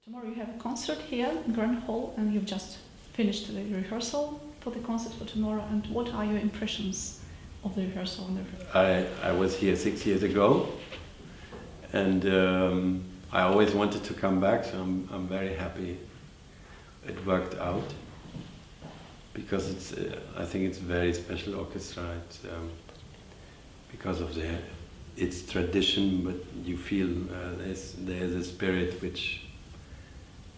Tomorrow you have a concert here in Grand Hall, and you've just finished the rehearsal for the concert for tomorrow. And what are your impressions of the rehearsal? I was here 6 years ago, and I always wanted to come back, so I'm very happy it worked out, because I think it's a very special orchestra. It's, because of its tradition, but you feel there's a spirit which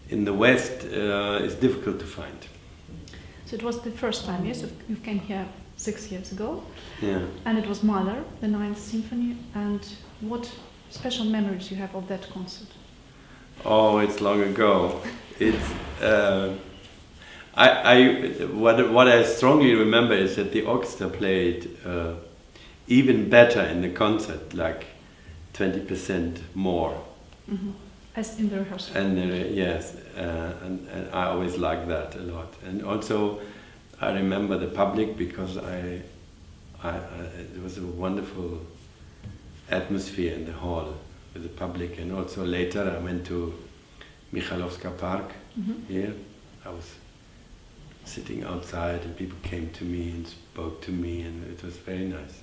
in the West is difficult to find. So it was the first time, yes, you came here 6 years ago. Yeah. And it was Mahler, the Ninth Symphony. And what special memories you have of that concert? Oh, it's long ago. It's what I strongly remember is that the orchestra played even better in the concert, like 20% more. Mm-hmm. As in the rehearsal. And yes, and I always liked that a lot. And also, I remember the public, because it was a wonderful atmosphere in the hall with the public. And also later, I went to Michalovska Park here. I was sitting outside, and people came to me and spoke to me, and it was very nice.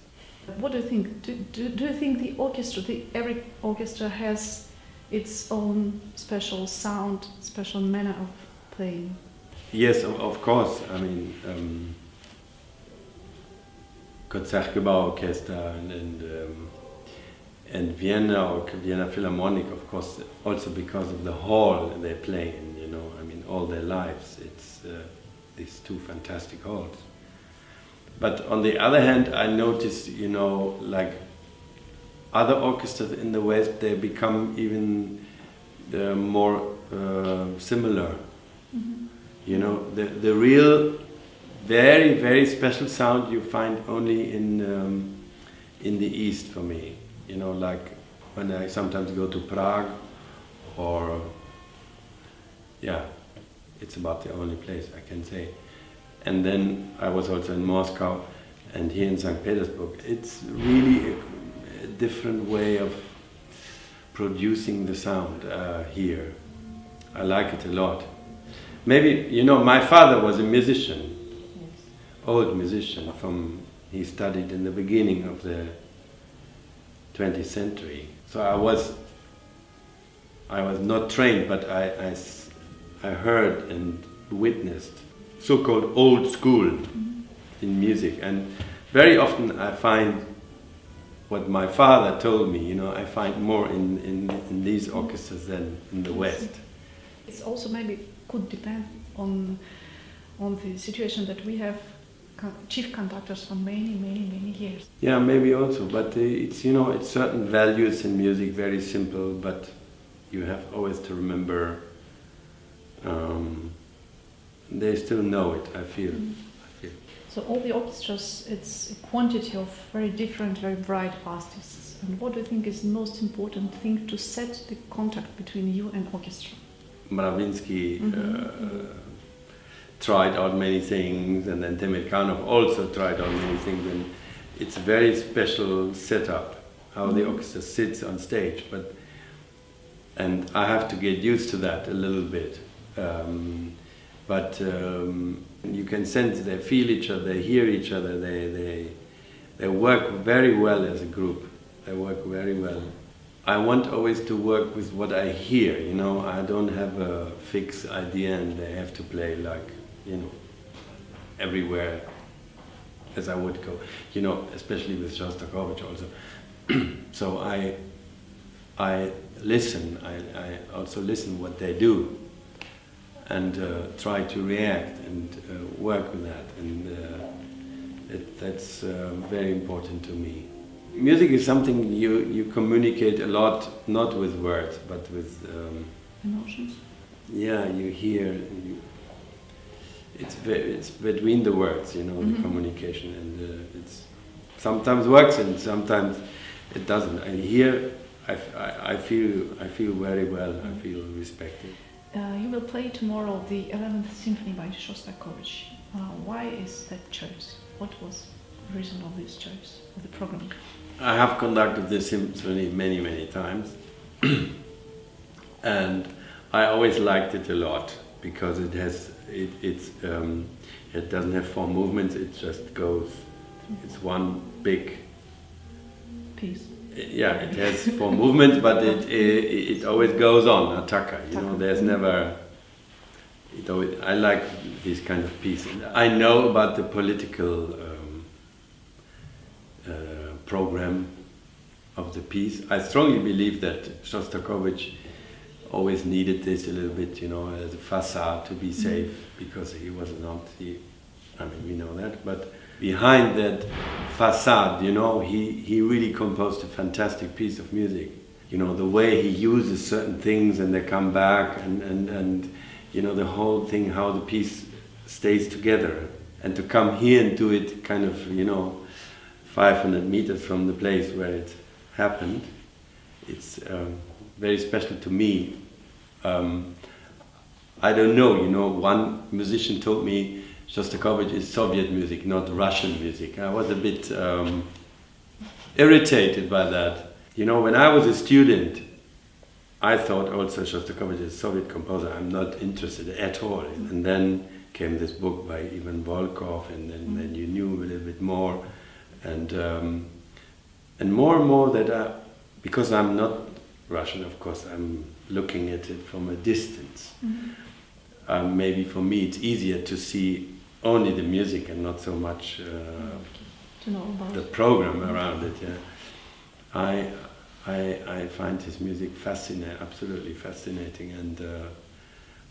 What do you think? Do you think the orchestra, every orchestra has its own special sound, special manner of playing? Yes, of course. I mean, Concertgebouworchester and Vienna Philharmonic, of course, also because of the hall they play in. You know, I mean, all their lives, it's these two fantastic halls. But on the other hand, I noticed, you know, like other orchestras in the West, they become even more similar. Mm-hmm. You know, the real, very, very special sound you find only in the East for me. You know, like when I sometimes go to Prague, or yeah, it's about the only place I can say. And then I was also in Moscow, and here in St. Petersburg. It's really a different way of producing the sound here. I like it a lot. Maybe, you know, my father was a musician, yes. Old musician. He studied in the beginning of the 20th century. So I was not trained, but I heard and witnessed so-called old school in music. And very often I find what my father told me, you know, I find more in these orchestras than in the West. It's also maybe could depend on the situation that we have chief conductors for many years. Yeah, maybe also, but it's, you know, it's certain values in music, very simple, but you have always to remember they still know it, I feel. So all the orchestras, it's a quantity of very different, very bright artists. And what do you think is the most important thing to set the contact between you and orchestra? Mravinsky tried out many things, and then Temirkanov also tried out many things, and it's a very special setup, how the orchestra sits on stage. And I have to get used to that a little bit. But you can sense they feel each other, they hear each other, they work very well as a group. They work very well. I want always to work with what I hear, you know. I don't have a fixed idea and they have to play like, you know, everywhere as I would go, you know, especially with Shostakovich also. So I listen, I also listen what they do, and try to react and work with that, and that's very important to me. Music is something you communicate a lot, not with words, but with emotions. Yeah, you hear. It's between the words, you know, the communication, and it's sometimes works and sometimes it doesn't. And here, I feel very well. I feel respected. You will play tomorrow the 11th Symphony by Shostakovich. Why is that choice? What was the reason of this choice of the program? I have conducted this symphony many times, and I always liked it a lot because it doesn't have 4 movements. It just goes. It's one big piece. Yeah, it has 4 movements, but it always goes on. Attacca, you know. There's never. I like these kind of pieces. I know about the political program of the piece. I strongly believe that Shostakovich always needed this a little bit, you know, as a facade to be safe, because he was not. I mean, we know that, but behind that facade, you know, he really composed a fantastic piece of music. You know, the way he uses certain things and they come back, and you know, the whole thing, how the piece stays together. And to come here and do it kind of, you know, 500 meters from the place where it happened, it's very special to me. I don't know, you know, one musician told me Shostakovich is Soviet music, not Russian music. I was a bit irritated by that. You know, when I was a student, I thought also Shostakovich is a Soviet composer. I'm not interested at all. And then came this book by Ivan Volkov, and then you knew a little bit more. And more that because I'm not Russian, of course, I'm looking at it from a distance. Maybe for me it's easier to see only the music and not so much to know about the program around it. Yeah, I find his music absolutely fascinating, and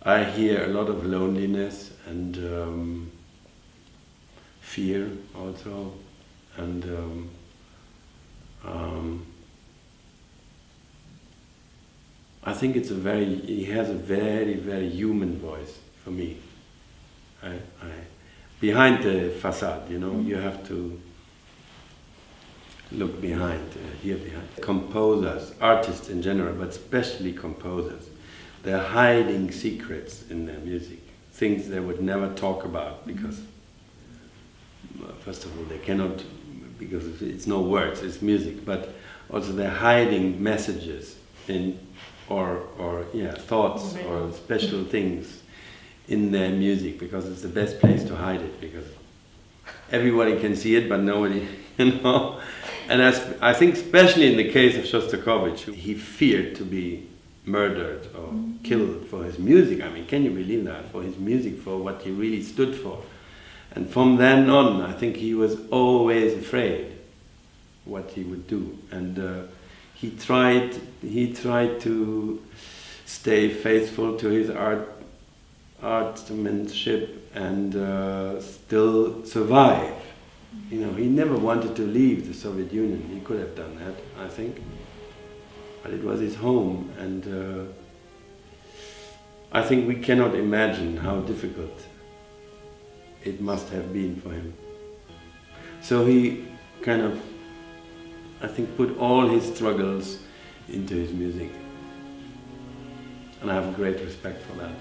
I hear a lot of loneliness and fear also, and I think he has a very, very human voice for me. Behind the facade, you know, you have to look behind, here behind. Composers, artists in general, but especially composers, they're hiding secrets in their music, things they would never talk about because, first of all, they cannot, because it's no words, it's music, but also they're hiding messages in, or thoughts or special things in their music, because it's the best place to hide it, because everybody can see it, but nobody, you know. And I think especially in the case of Shostakovich, he feared to be murdered or killed for his music. I mean, can you believe that? For his music, for what he really stood for. And from then on, I think he was always afraid what he would do. And he tried to stay faithful to his artmanship and still survive. You know, he never wanted to leave the Soviet Union. He could have done that, I think. But it was his home, and I think we cannot imagine how difficult it must have been for him. So he kind of, I think, put all his struggles into his music. And I have great respect for that.